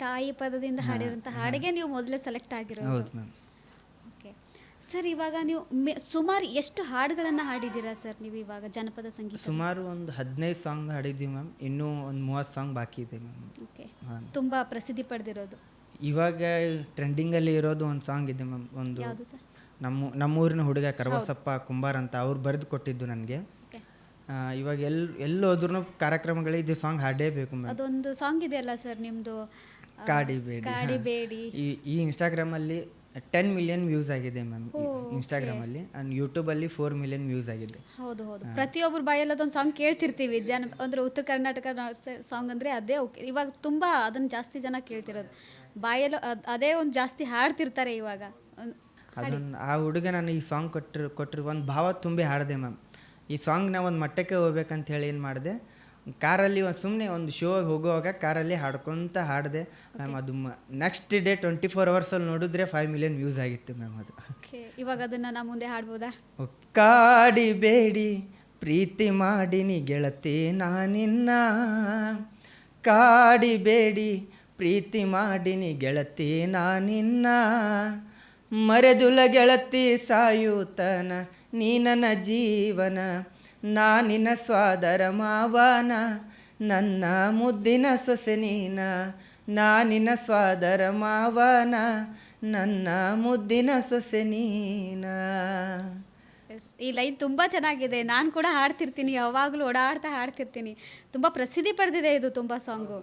ತಾಯಿ ಪದದಿಂದ ಹಾಡಿರೋಂಥ ಹಾಡಿಗೆ ನೀವು ಮೊದಲೇ ಸೆಲೆಕ್ಟ್ ಆಗಿರೋದು. ಹೌದು ಮ್ಯಾಮ್. ಓಕೆ ಸರ್, ಇವಾಗ ನೀವು ಸುಮಾರು ಎಷ್ಟು ಹಾಡುಗಳನ್ನು ಹಾಡಿದ್ದೀರಾ ಸರ್ ನೀವು ಇವಾಗ ಜನಪದ ಸಂಗೀತ? ಸುಮಾರು ಒಂದು 15 ಸಾಂಗ್ ಹಾಡಿದ್ದೀವಿ ಮ್ಯಾಮ್. ಇನ್ನೂ ಒಂದು 30 ಸಾಂಗ್ ಬಾಕಿ ಇದೆ ಮ್ಯಾಮ್. ಓಕೆ, ತುಂಬ ಪ್ರಸಿದ್ಧಿ ಪಡೆದಿರೋದು. ಇವಾಗ ಟ್ರೆಂಡಿಂಗಲ್ಲಿ ಇರೋದು ಒಂದು ಸಾಂಗ್ ಇದೆ ಮ್ಯಾಮ್. ಒಂದು ಯಾವುದು ಸರ್? ನಮ್ಮೂರಿನ ಹುಡುಗ ಕರವಸಪ್ಪ ಕುಂಬಾರ್ ಅಂತ ಅವ್ರು ಬರೆದು ಕೊಟ್ಟಿದ್ದು ನನಗೆ. ಇವಾಗ ಎಲ್ಲೋದ್ರೂ ಕಾರ್ಯಕ್ರಮಗಳಿಗೆ ಇದು ಸಾಂಗ್ ಹಾಡೇಬೇಕು ಮ್ಯಾಮ್. ಅದೊಂದು ಸಾಂಗ್ ಇದೆಯಲ್ಲ ಸರ್ ನಿಮ್ಮದು, ಕಾಡಿಬೇಡಿ. ಈ ಇನ್ಸ್ಟಾಗ್ರಾಮಲ್ಲಿ 10 ಮಿಲಿಯನ್ ವ್ಯೂಸ್ ಆಗಿದೆ ಮ್ಯಾಮ್ ಇನ್ಸ್ಟಾಗ್ರಾಮಲ್ಲಿ. ಆ್ಯಂಡ್ ಯೂಟ್ಯೂಬಲ್ಲಿ 4 ಮಿಲಿಯನ್ ವ್ಯೂಸ್ ಆಗಿದೆ. ಹೌದು ಹೌದು, ಪ್ರತಿಯೊಬ್ಬರು ಬಾಯಲ್ಲಿ ಅದೊಂದು ಸಾಂಗ್ ಕೇಳ್ತಿರ್ತೀವಿ. ಅಂದರೆ ಉತ್ತರ ಕರ್ನಾಟಕ ಸಾಂಗ್ ಅಂದರೆ ಅದೇ ಓಕೆ. ಇವಾಗ ತುಂಬ ಅದನ್ನು ಜಾಸ್ತಿ ಜನ ಕೇಳ್ತಿರೋದು, ಬಾಯಲ್ಲಿ ಅದೇ ಒಂದು ಜಾಸ್ತಿ ಹಾಡ್ತಿರ್ತಾರೆ ಇವಾಗ. ಅದೊಂದು ಆ ಹುಡುಗ ನಾನು ಈ ಸಾಂಗ್ ಕೊಟ್ಟರು ಒಂದು ಭಾವ ತುಂಬಿ ಹಾಡಿದೆ ಮ್ಯಾಮ್. ಈ ಸಾಂಗ್ನ ಒಂದು ಮಟ್ಟಕ್ಕೆ ಹೋಗ್ಬೇಕಂತ ಹೇಳಿ ಏನು ಮಾಡಿದೆ, ಕಾರಲ್ಲಿ ಸುಮ್ಮನೆ ಒಂದು ಶೋಗೆ ಹೋಗುವಾಗ ಕಾರಲ್ಲಿ ಹಾಡ್ಕೊತ ಹಾಡಿದೆ ಮ್ಯಾಮ್. ಅದು ನೆಕ್ಸ್ಟ್ ಡೇ 24 ಅವರ್ಸಲ್ಲಿ ನೋಡಿದ್ರೆ 5 ಮಿಲಿಯನ್ ವ್ಯೂಸ್ ಆಗಿತ್ತು ಮ್ಯಾಮ್ ಅದು. ಇವಾಗ ಅದನ್ನು ನಾ ಮುಂದೆ ಹಾಡ್ಬೋದಾ? ಕಾಡಿಬೇಡಿ ಪ್ರೀತಿ ಮಾಡಿನಿ ಗೆಳತಿ ನಾನಿನ್ನ, ಕಾಡಿಬೇಡಿ ಪ್ರೀತಿ ಮಾಡಿನಿ ಗೆಳತಿ ನಾನಿನ್ನ, ಮರೆದುಲ ಗೆಳತಿ ಸಾಯುತನ ನೀ ನನ್ನ ಜೀವನ, ನಾನಿನ ಸ್ವಾದರ ಮಾವನ ನನ್ನ ಮುದ್ದಿನ ಸೊಸೆ ನೀನ, ನಾನಿನ ಸ್ವಾದರ ಮಾವನ ನನ್ನ ಮುದ್ದಿನ ಸೊಸೆ ನೀನ. ಈ ಲೈನ್ ತುಂಬ ಚೆನ್ನಾಗಿದೆ. ನಾನು ಕೂಡ ಹಾಡ್ತಿರ್ತೀನಿ, ಯಾವಾಗಲೂ ಓಡಾಡ್ತಾ ಹಾಡ್ತಿರ್ತೀನಿ. ತುಂಬ ಪ್ರಸಿದ್ಧಿ ಪಡೆದಿದೆ ಇದು ತುಂಬ ಸಾಂಗು.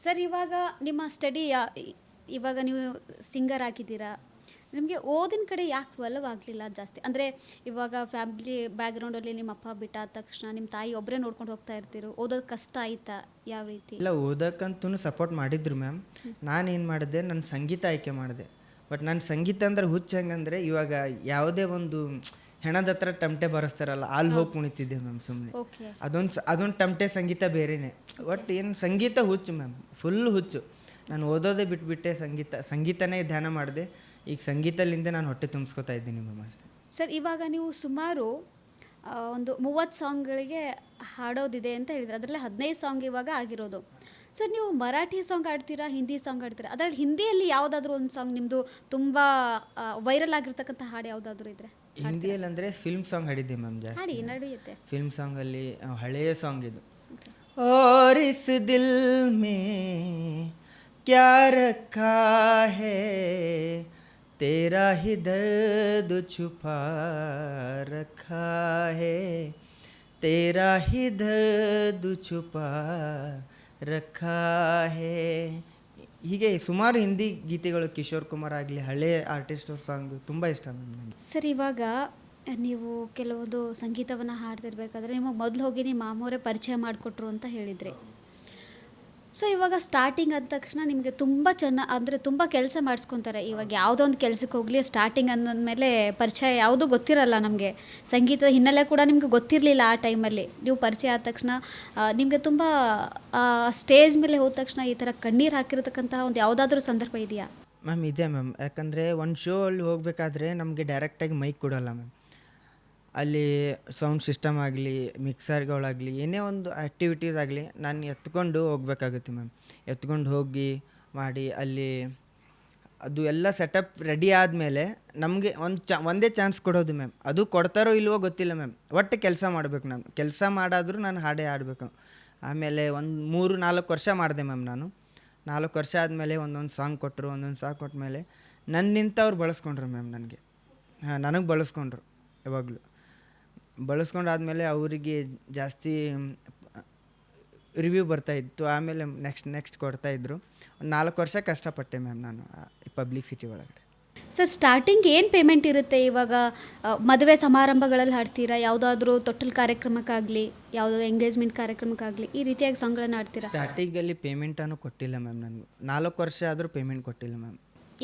ಸರ್, ಇವಾಗ ನಿಮ್ಮ ಸ್ಟಡಿ, ಇವಾಗ ನೀವು ಸಿಂಗರ್ ಆಗಿದ್ದೀರಾ, ನಿಮಗೆ ಓದಿನ ಕಡೆ ಯಾಕೆ ಒಲವಾಗಲಿಲ್ಲ ಜಾಸ್ತಿ? ಅಂದರೆ ಇವಾಗ ಫ್ಯಾಮಿಲಿ ಬ್ಯಾಕ್ಗ್ರೌಂಡಲ್ಲಿ ನಿಮ್ಮ ಅಪ್ಪ ಬಿಟ್ಟಾದ ತಕ್ಷಣ ನಿಮ್ಮ ತಾಯಿ ಒಬ್ಬರೇ ನೋಡ್ಕೊಂಡು ಹೋಗ್ತಾ ಇರ್ತೀರೋ, ಓದೋದು ಕಷ್ಟ ಆಯಿತಾ? ಯಾವ ರೀತಿ? ಇಲ್ಲ, ಓದೋಕ್ಕಂತೂ ಸಪೋರ್ಟ್ ಮಾಡಿದ್ರು ಮ್ಯಾಮ್. ನಾನೇನು ಮಾಡಿದೆ, ನನ್ನ ಸಂಗೀತ ಆಯ್ಕೆ ಮಾಡಿದೆ. ಬಟ್ ನನ್ನ ಸಂಗೀತ ಅಂದ್ರೆ ಹುಚ್ಚ ಹೆಂಗಂದರೆ, ಇವಾಗ ಯಾವುದೇ ಒಂದು ಹೆಣದ ಹತ್ರ ಟಮಟೆ ಬರೆಸ್ತಾರಲ್ಲ, ಅಲ್ಲಿ ಹೋಗಿ ಕುಣಿತಿದ್ದೆ ಮ್ಯಾಮ್ ಸುಮ್ಮನೆ. ಅದೊಂದು ಟಮಟೆ ಸಂಗೀತ ಬೇರೆಯೇ. ಒಟ್ಟು ಏನು ಸಂಗೀತ ಹುಚ್ಚು ಮ್ಯಾಮ್, ಫುಲ್ ಹುಚ್ಚು. ನಾನು ಓದೋದೇ ಬಿಟ್ಬಿಟ್ಟೆ, ಸಂಗೀತನೇ ಧ್ಯಾನ ಮಾಡಿದೆ. ಈಗ ಸಂಗೀತದಿಂದ ನಾನು ಹೊಟ್ಟೆ ತುಂಬಿಸ್ಕೊತಾ ಇದ್ದೀನಿ ಮ್ಯಾಮ್ ಅಷ್ಟೇ. ಸರ್, ಇವಾಗ ನೀವು ಸುಮಾರು ಒಂದು 30 ಸಾಂಗ್ಗಳಿಗೆ ಹಾಡೋದಿದೆ ಅಂತ ಹೇಳಿದ್ರೆ, ಅದರಲ್ಲಿ 15 ಸಾಂಗ್ ಇವಾಗ ಆಗಿರೋದು. ಸರ್, ನೀವು ಮರಾಠಿ ಸಾಂಗ್ ಆಡ್ತೀರಾ, ಹಿಂದಿ ಸಾಂಗ್ ಆಡ್ತೀರಾ? ಅದರಲ್ಲಿ ಹಿಂದಿಯಲ್ಲಿ ಯಾವುದಾದ್ರೂ ಒಂದು ಸಾಂಗ್ ನಿಮ್ಮದು ತುಂಬ ವೈರಲ್ ಆಗಿರ್ತಕ್ಕಂಥ ಹಾಡು ಯಾವುದಾದ್ರೂ ಇದ್ದರೆ? ಹಿಂದಿಯಲ್ಲಿ ಅಂದರೆ ಫಿಲ್ಮ್ ಸಾಂಗ್ ಹಾಡಿದ್ದೆ ಮ್ಯಾಮ್ ಜಾಸ್ತಿ. ಹಾಡಿ, ನಡೆಯುತ್ತೆ. ಫಿಲ್ಮ್ ಸಾಂಗಲ್ಲಿ ಹಳೆಯ ಸಾಂಗ್ ಇದು. और इस दिल में क्या रखा है, तेरा ही दर्द छुपा रखा है, तेरा ही दर्द छुपा रखा है. ಹೀಗೆ ಸುಮಾರು ಹಿಂದಿ ಗೀತೆಗಳು, ಕಿಶೋರ್ ಕುಮಾರ್ ಆಗಲಿ, ಹಳೆ ಆರ್ಟಿಸ್ಟ್ ಅವ್ರ ಸಾಂಗ್ ತುಂಬ ಇಷ್ಟ ನನಗೆ. ಸರ್, ಇವಾಗ ನೀವು ಕೆಲವೊಂದು ಸಂಗೀತವನ್ನು ಹಾಡ್ತಿರ್ಬೇಕಾದ್ರೆ ನಿಮಗೆ ಮೊದಲು ಹೋಗಿ ನಿಮ್ಮ ಮಾಮೂರೇ ಪರಿಚಯ ಮಾಡಿಕೊಟ್ರು ಅಂತ ಹೇಳಿದ್ರಿ. ಸೊ ಇವಾಗ ಸ್ಟಾರ್ಟಿಂಗ್ ಅಂದ ತಕ್ಷಣ ನಿಮಗೆ ತುಂಬ ಅಂದರೆ ತುಂಬ ಕೆಲಸ ಮಾಡಿಸ್ಕೊತಾರೆ. ಇವಾಗ ಯಾವುದೋ ಒಂದು ಕೆಲಸಕ್ಕೆ ಹೋಗಲಿ, ಸ್ಟಾರ್ಟಿಂಗ್ ಅಂದಮೇಲೆ ಪರಿಚಯ ಯಾವುದೂ ಗೊತ್ತಿರಲ್ಲ ನಮಗೆ. ಸಂಗೀತದ ಹಿನ್ನೆಲೆ ಕೂಡ ನಿಮಗೆ ಗೊತ್ತಿರಲಿಲ್ಲ ಆ ಟೈಮಲ್ಲಿ. ನೀವು ಪರಿಚಯ ಆದ ತಕ್ಷಣ ನಿಮಗೆ ತುಂಬ ಸ್ಟೇಜ್ ಮೇಲೆ ಹೋದ ತಕ್ಷಣ ಈ ಥರ ಕಣ್ಣೀರು ಹಾಕಿರತಕ್ಕಂತಹ ಒಂದು ಯಾವುದಾದ್ರೂ ಸಂದರ್ಭ ಇದೆಯಾ? ಮ್ಯಾಮ್ ಇದೆ ಮ್ಯಾಮ್. ಯಾಕಂದರೆ ಒಂದು ಶೋ ಅಲ್ಲಿ ಹೋಗಬೇಕಾದ್ರೆ ನಮಗೆ ಡೈರೆಕ್ಟಾಗಿ ಮೈಕ್ ಕೊಡೋಲ್ಲ ಮ್ಯಾಮ್. ಅಲ್ಲಿ ಸೌಂಡ್ ಸಿಸ್ಟಮ್ ಆಗಲಿ, ಮಿಕ್ಸರ್ಗಳಾಗಲಿ, ಏನೇ ಒಂದು ಆ್ಯಕ್ಟಿವಿಟೀಸ್ ಆಗಲಿ ನಾನು ಎತ್ಕೊಂಡು ಹೋಗ್ಬೇಕಾಗುತ್ತೆ ಮ್ಯಾಮ್. ಎತ್ಕೊಂಡು ಹೋಗಿ ಮಾಡಿ ಅಲ್ಲಿ ಅದು ಎಲ್ಲ ಸೆಟಪ್ ರೆಡಿ ಆದಮೇಲೆ ನಮಗೆ ಒಂದೇ ಚಾನ್ಸ್ ಕೊಡೋದು ಮ್ಯಾಮ್. ಅದು ಕೊಡ್ತಾರೋ ಇಲ್ವೋ ಗೊತ್ತಿಲ್ಲ ಮ್ಯಾಮ್. ಒಟ್ಟು ಕೆಲಸ ಮಾಡಬೇಕು. ನಾನು ಕೆಲಸ ಮಾಡಾದರೂ ನಾನು ಹಾಡೇ ಆಡಬೇಕು. ಆಮೇಲೆ ಒಂದು 3-4 ವರ್ಷ ಮಾಡಿದೆ ಮ್ಯಾಮ್. ನಾನು 4 ವರ್ಷ ಆದಮೇಲೆ ಒಂದೊಂದು ಸಾಂಗ್ ಕೊಟ್ಟರು. ಒಂದೊಂದು ಸಾಂಗ್ ಕೊಟ್ಟ ಮೇಲೆ ನನ್ನಿಂತ ಅವ್ರು ಬಳಸ್ಕೊಂಡ್ರು ಮ್ಯಾಮ್. ನನಗೆ ಬಳಸ್ಕೊಂಡ್ರು. ಯಾವಾಗಲೂ ಬಳಸ್ಕೊಂಡಾದ್ಮೇಲೆ ಅವರಿಗೆ ಜಾಸ್ತಿ ರಿವ್ಯೂ ಬರ್ತಾಯಿತ್ತು. ಆಮೇಲೆ ನೆಕ್ಸ್ಟ್ ಕೊಡ್ತಾಯಿದ್ರು. ಒಂದು 4 ವರ್ಷ ಕಷ್ಟಪಟ್ಟೆ ಮ್ಯಾಮ್ ನಾನು ಪಬ್ಲಿಕ್ ಸಿಟಿ ಒಳಗಡೆ. ಸರ್, ಸ್ಟಾರ್ಟಿಂಗ್ ಏನು ಪೇಮೆಂಟ್ ಇರುತ್ತೆ? ಇವಾಗ ಮದುವೆ ಸಮಾರಂಭಗಳಲ್ಲಿ ಹಾಡ್ತೀರಾ, ಯಾವುದಾದ್ರೂ ತೊಟ್ಟಲು ಕಾರ್ಯಕ್ರಮಕ್ಕಾಗಲಿ, ಯಾವುದಾದ್ರು ಎಂಗೇಜ್ಮೆಂಟ್ ಕಾರ್ಯಕ್ರಮಕ್ಕಾಗಲಿ, ಈ ರೀತಿಯಾಗಿ ಸಾಂಗ್ಗಳನ್ನು ಹಾಡ್ತೀರಾ? ಸ್ಟಾರ್ಟಿಂಗಲ್ಲಿ ಪೇಮೆಂಟನ್ನು ಕೊಟ್ಟಿಲ್ಲ ಮ್ಯಾಮ್. ನನಗೆ 4 ವರ್ಷ ಆದರೂ ಪೇಮೆಂಟ್ ಕೊಟ್ಟಿಲ್ಲ ಮ್ಯಾಮ್.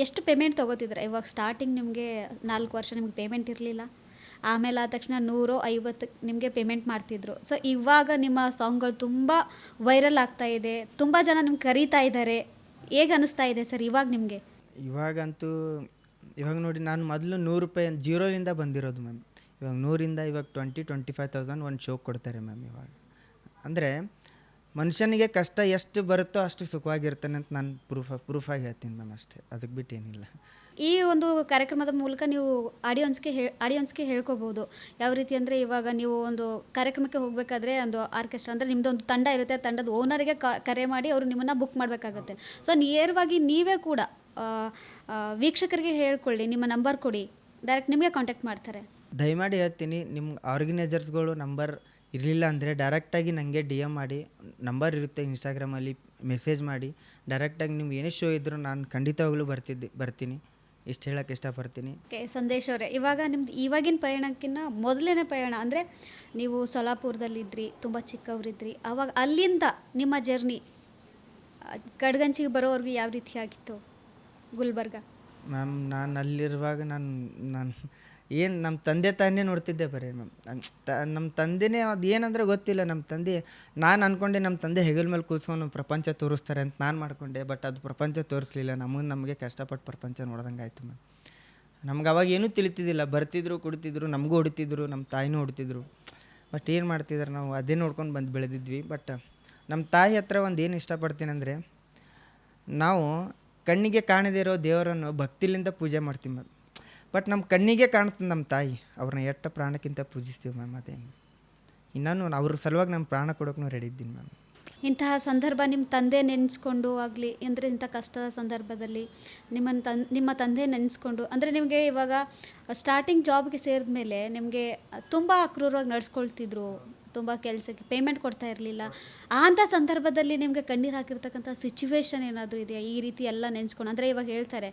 ಎಷ್ಟು ಪೇಮೆಂಟ್ ತೊಗೋತಿದ್ರೆ? ಇವಾಗ ಸ್ಟಾರ್ಟಿಂಗ್ ನಿಮಗೆ 4 ವರ್ಷ ನಿಮ್ಗೆ ಪೇಮೆಂಟ್ ಇರಲಿಲ್ಲ, ಆಮೇಲೆ ಆದ ತಕ್ಷಣ 150 ನಿಮಗೆ ಪೇಮೆಂಟ್ ಮಾಡ್ತಿದ್ರು. ಸೊ ಇವಾಗ ನಿಮ್ಮ ಸಾಂಗ್ಗಳು ತುಂಬ ವೈರಲ್ ಆಗ್ತಾ ಇದೆ, ತುಂಬ ಜನ ನಿಮ್ಗೆ ಕರೀತಾ ಇದ್ದಾರೆ. ಹೇಗೆ ಅನ್ನಿಸ್ತಾ ಇದೆ ಸರ್ ಇವಾಗ ನಿಮಗೆ? ಇವಾಗ ನೋಡಿ, ನಾನು ಮೊದಲು 100 ರೂಪಾಯಿ ಜೀರೋಲಿಂದ ಬಂದಿರೋದು ಮ್ಯಾಮ್. ಇವಾಗ 100ರಿಂದ ಇವಾಗ 20-25,000 ಒಂದು ಶೋ ಕೊಡ್ತಾರೆ ಮ್ಯಾಮ್. ಇವಾಗ ಅಂದರೆ ಮನುಷ್ಯನಿಗೆ ಕಷ್ಟ ಎಷ್ಟು ಬರುತ್ತೋ ಅಷ್ಟು ಸುಖವಾಗಿರ್ತಾನೆ ಅಂತ ನಾನು ಪ್ರೂಫಾಗಿ ಹೇಳ್ತೀನಿ ಮ್ಯಾಮ್, ಅಷ್ಟೇ. ಅದಕ್ಕೆ ಬಿಟ್ಟು ಏನಿಲ್ಲ. ಈ ಒಂದು ಕಾರ್ಯಕ್ರಮದ ಮೂಲಕ ನೀವು ಆಡಿಯನ್ಸ್ಗೆ ಹೇಳ್ಕೊಬೋದು. ಯಾವ ರೀತಿ ಅಂದರೆ ಇವಾಗ ನೀವು ಒಂದು ಕಾರ್ಯಕ್ರಮಕ್ಕೆ ಹೋಗಬೇಕಾದ್ರೆ ಒಂದು ಆರ್ಕೆಸ್ಟ್ರಾ ಅಂದರೆ ನಿಮ್ಮದೊಂದು ತಂಡ ಇರುತ್ತೆ, ತಂಡದ ಓನರಿಗೆ ಕರೆ ಮಾಡಿ ಅವರು ನಿಮ್ಮನ್ನು ಬುಕ್ ಮಾಡಬೇಕಾಗತ್ತೆ. ಸೊ ನೇರವಾಗಿ ನೀವೇ ಕೂಡ ವೀಕ್ಷಕರಿಗೆ ಹೇಳ್ಕೊಳ್ಳಿ, ನಿಮ್ಮ ನಂಬರ್ ಕೊಡಿ, ಡೈರೆಕ್ಟ್ ನಿಮಗೆ ಕಾಂಟ್ಯಾಕ್ಟ್ ಮಾಡ್ತಾರೆ. ದಯಮಾಡಿ ಹೇಳ್ತೀನಿ, ನಿಮ್ಮ ಆರ್ಗನೈಸರ್ಸ್ಗಳು ನಂಬರ್ ಇರಲಿಲ್ಲ ಅಂದರೆ ಡೈರೆಕ್ಟಾಗಿ ನನಗೆ ಡಿ ಎಮ್ ಮಾಡಿ, ನಂಬರ್ ಇರುತ್ತೆ ಇನ್ಸ್ಟಾಗ್ರಾಮಲ್ಲಿ, ಮೆಸೇಜ್ ಮಾಡಿ ಡೈರೆಕ್ಟಾಗಿ ನಿಮ್ಗೆ ಏನೇ ಶೋ ಇದ್ದರೂ ನಾನು ಖಂಡಿತವಾಗ್ಲೂ ಬರ್ತೀನಿ. ಇಷ್ಟು ಹೇಳೋಕ್ಕೆ ಇಷ್ಟಪಡ್ತೀನಿ. ಓಕೆ ಸಂದೇಶ್ ಅವರೇ, ಇವಾಗ ನಿಮ್ದು ಇವಾಗಿನ ಪಯಣಕ್ಕಿಂತ ಮೊದಲನೇ ಪಯಣ ಅಂದರೆ ನೀವು ಸೊಲ್ಲಾಪುರದಲ್ಲಿದ್ದಿರಿ, ತುಂಬ ಚಿಕ್ಕವರಿದ್ರಿ, ಆವಾಗ ಅಲ್ಲಿಂದ ನಿಮ್ಮ ಜರ್ನಿ ಕಡ್ಗಂಚಿಗೆ ಬರೋವರೆಗೂ ಯಾವ ರೀತಿ ಆಗಿತ್ತು ಗುಲ್ಬರ್ಗ? ಮ್ಯಾಮ್, ನಾನು ಅಲ್ಲಿರುವಾಗ ನಾನು ಏನು ನಮ್ಮ ತಂದೆ ತಾನೇ ನೋಡ್ತಿದ್ದೆ ಬರೀ ಮ್ಯಾಮ್. ನಮ್ಮ ತಂದೆನೇ ಅದು ಏನಂದ್ರೆ ಗೊತ್ತಿಲ್ಲ. ನಮ್ಮ ತಂದೆ, ನಾನು ಅಂದ್ಕೊಂಡೆ ನಮ್ಮ ತಂದೆ ಹೆಗಲ ಮೇಲೆ ಕೂತ್ಕೊಂಡು ಪ್ರಪಂಚ ತೋರಿಸ್ತಾರೆ ಅಂತ ನಾನು ಮಾಡ್ಕೊಂಡೆ. ಬಟ್ ಅದು ಪ್ರಪಂಚ ತೋರಿಸ್ಲಿಲ್ಲ, ನಮಗೆ ಕಷ್ಟಪಟ್ಟು ಪ್ರಪಂಚ ನೋಡ್ದಂಗೆ ಆಯಿತು ಮ್ಯಾಮ್. ನಮ್ಗೆ ಅವಾಗ ಏನೂ ತಿಳಿತಿದ್ದಿಲ್ಲ. ಬರ್ತಿದ್ರು, ಕುಡ್ತಿದ್ರು, ನಮಗೂ ಹೊಡಿತಿದ್ರು, ನಮ್ಮ ತಾಯಿನೂ ಹೊಡಿತಿದ್ರು. ಬಟ್ ಏನು ಮಾಡ್ತಿದ್ರು, ನಾವು ಅದೇ ನೋಡ್ಕೊಂಡು ಬಂದು ಬೆಳೆದಿದ್ವಿ. ಬಟ್ ನಮ್ಮ ತಾಯಿ ಹತ್ರ ಒಂದು ಏನು ಇಷ್ಟಪಡ್ತೀನಿ ಅಂದರೆ, ನಾವು ಕಣ್ಣಿಗೆ ಕಾಣದೇ ಇರೋ ದೇವರನ್ನು ಭಕ್ತಿಲಿಂದ ಪೂಜೆ ಮಾಡ್ತೀವಿ ಮ್ಯಾಮ್. ಬಟ್ ನಮ್ಮ ಕಣ್ಣಿಗೆ ಕಾಣ್ತದೆ ನಮ್ಮ ತಾಯಿ, ಅವ್ರನ್ನ ಎಷ್ಟು ಪ್ರಾಣಕ್ಕಿಂತ ಪೂಜಿಸ್ತೀವಿ ಮ್ಯಾಮ್. ಅದೇ ಇನ್ನೂ ಅವ್ರ ಸಲುವಾಗಿ ನಮ್ಮ ಪ್ರಾಣ ಕೊಡೋಕ್ಕೂ ರೆಡಿ ಇದ್ದೀನಿ ಮ್ಯಾಮ್. ಇಂತಹ ಸಂದರ್ಭ ನಿಮ್ಮ ತಂದೆ ನೆನೆಸ್ಕೊಂಡು ಆಗಲಿ, ಅಂದರೆ ಇಂಥ ಕಷ್ಟದ ಸಂದರ್ಭದಲ್ಲಿ ನಿಮ್ಮ ತಂದೆ ನೆನೆಸ್ಕೊಂಡು, ಅಂದರೆ ನಿಮಗೆ ಇವಾಗ ಸ್ಟಾರ್ಟಿಂಗ್ ಜಾಬ್ಗೆ ಸೇರಿದ ಮೇಲೆ ನಿಮಗೆ ತುಂಬ ಅಕ್ರೂರವಾಗಿ ನಡ್ಸ್ಕೊಳ್ತಿದ್ರು, ತುಂಬ ಕೆಲಸಕ್ಕೆ ಪೇಮೆಂಟ್ ಕೊಡ್ತಾ ಇರಲಿಲ್ಲ. ಅಂಥ ಸಂದರ್ಭದಲ್ಲಿ ನಿಮಗೆ ಕಣ್ಣೀರು ಹಾಕಿರ್ತಕ್ಕಂಥ ಸಿಚುವೇಶನ್ ಏನಾದರೂ ಇದೆಯಾ? ಈ ರೀತಿ ಎಲ್ಲ ನೆನೆಸ್ಕೊಂಡು, ಅಂದರೆ ಇವಾಗ ಹೇಳ್ತಾರೆ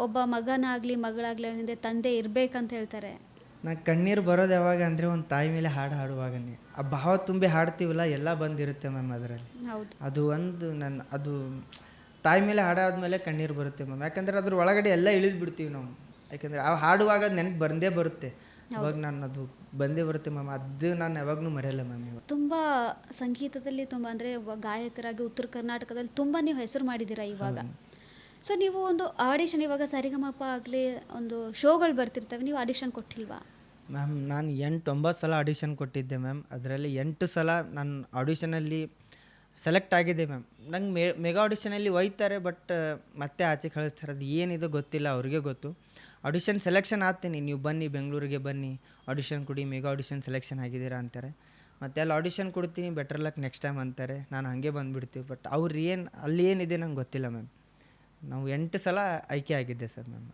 ಒಬ್ಬ ಮಗನಾಗಲಿ ಮಗಳಾಗಲಿ ಹಿಂದೆ ತಂದೆ ಇರಬೇಕಂತ ಹೇಳ್ತಾರೆ. ನಾನು ಕಣ್ಣೀರು ಬರೋದು ಯಾವಾಗ ಅಂದರೆ, ಒಂದು ತಾಯಿ ಮೇಲೆ ಹಾಡು ಹಾಡುವಾಗನೇ ಆ ಭಾವ ತುಂಬಿ ಹಾಡ್ತೀವಲ್ಲ, ಎಲ್ಲ ಬಂದಿರುತ್ತೆ ಮ್ಯಾಮ್ ಅದರಲ್ಲಿ. ಹೌದು, ಅದು ಒಂದು ಅದು ತಾಯಿ ಮೇಲೆ ಹಾಡಾದ್ಮೇಲೆ ಕಣ್ಣೀರು ಬರುತ್ತೆ ಮ್ಯಾಮ್. ಯಾಕಂದರೆ ಅದ್ರ ಒಳಗಡೆ ಎಲ್ಲ ಇಳಿದು ಬಿಡ್ತೀವಿ ನಾವು. ಯಾಕಂದರೆ ಆ ಹಾಡುವಾಗ ನೆನಪು ಬಂದೇ ಬರುತ್ತೆ. ಅವಾಗ ನಾನು ಅದು ಬಂದೇ ಬರುತ್ತೆ ಮ್ಯಾಮ್. ಅದು ನಾನು ಯಾವಾಗಲೂ ಮರೆಯಲ್ಲ ಮ್ಯಾಮ್. ತುಂಬ ಸಂಗೀತದಲ್ಲಿ ತುಂಬ, ಅಂದರೆ ಗಾಯಕರಾಗಿ ಉತ್ತರ ಕರ್ನಾಟಕದಲ್ಲಿ ತುಂಬ ನೀವು ಹೆಸರು ಮಾಡಿದ್ದೀರಾ ಇವಾಗ. ಸೊ ನೀವು ಒಂದು ಆಡಿಷನ್, ಇವಾಗ ಸರಿಗಮಪ ಆಗಲಿ ಒಂದು ಶೋಗಳು ಬರ್ತಿರ್ತವೆ, ನೀವು ಆಡಿಷನ್ ಕೊಟ್ಟಿಲ್ವಾ? ಮ್ಯಾಮ್, ನಾನು 8-9 ಸಲ ಆಡಿಷನ್ ಕೊಟ್ಟಿದ್ದೆ ಮ್ಯಾಮ್. ಅದರಲ್ಲಿ 8 ಸಲ ನಾನು ಆಡಿಷನಲ್ಲಿ ಸೆಲೆಕ್ಟ್ ಆಗಿದೆ ಮ್ಯಾಮ್. ನಂಗೆ ಮೆಗಾ ಆಡಿಷನಲ್ಲಿ ಒಯ್ತಾರೆ, ಬಟ್ ಮತ್ತೆ ಆಚೆ ಕಳಿಸ್ತಾರೆ. ಅದು ಏನಿದೆ ಗೊತ್ತಿಲ್ಲ, ಅವ್ರಿಗೆ ಗೊತ್ತು. ಆಡಿಷನ್ ಸೆಲೆಕ್ಷನ್ ಆಗ್ತೀನಿ, ನೀವು ಬನ್ನಿ ಬೆಂಗಳೂರಿಗೆ ಬನ್ನಿ, ಆಡಿಷನ್ ಕೊಡಿ, ಮೆಗಾ ಆಡಿಷನ್ ಸೆಲೆಕ್ಷನ್ ಆಗಿದ್ದೀರಾ ಅಂತಾರೆ. ಮತ್ತು ಅಲ್ಲಿ ಆಡಿಷನ್ ಕೊಡ್ತೀನಿ, ಬೆಟರ್ ಲಕ್ ನೆಕ್ಸ್ಟ್ ಟೈಮ್ ಅಂತಾರೆ. ನಾನು ಹಾಗೆ ಬಂದುಬಿಡ್ತೀವಿ. ಬಟ್ ಅವ್ರು ಅಲ್ಲಿ ಏನಿದೆ ನಂಗೆ ಗೊತ್ತಿಲ್ಲ ಮ್ಯಾಮ್. ನಾವು 8 ಸಲ ಆಯ್ಕೆ ಆಗಿದ್ದೆ ಸರ್ ಮ್ಯಾಮ್.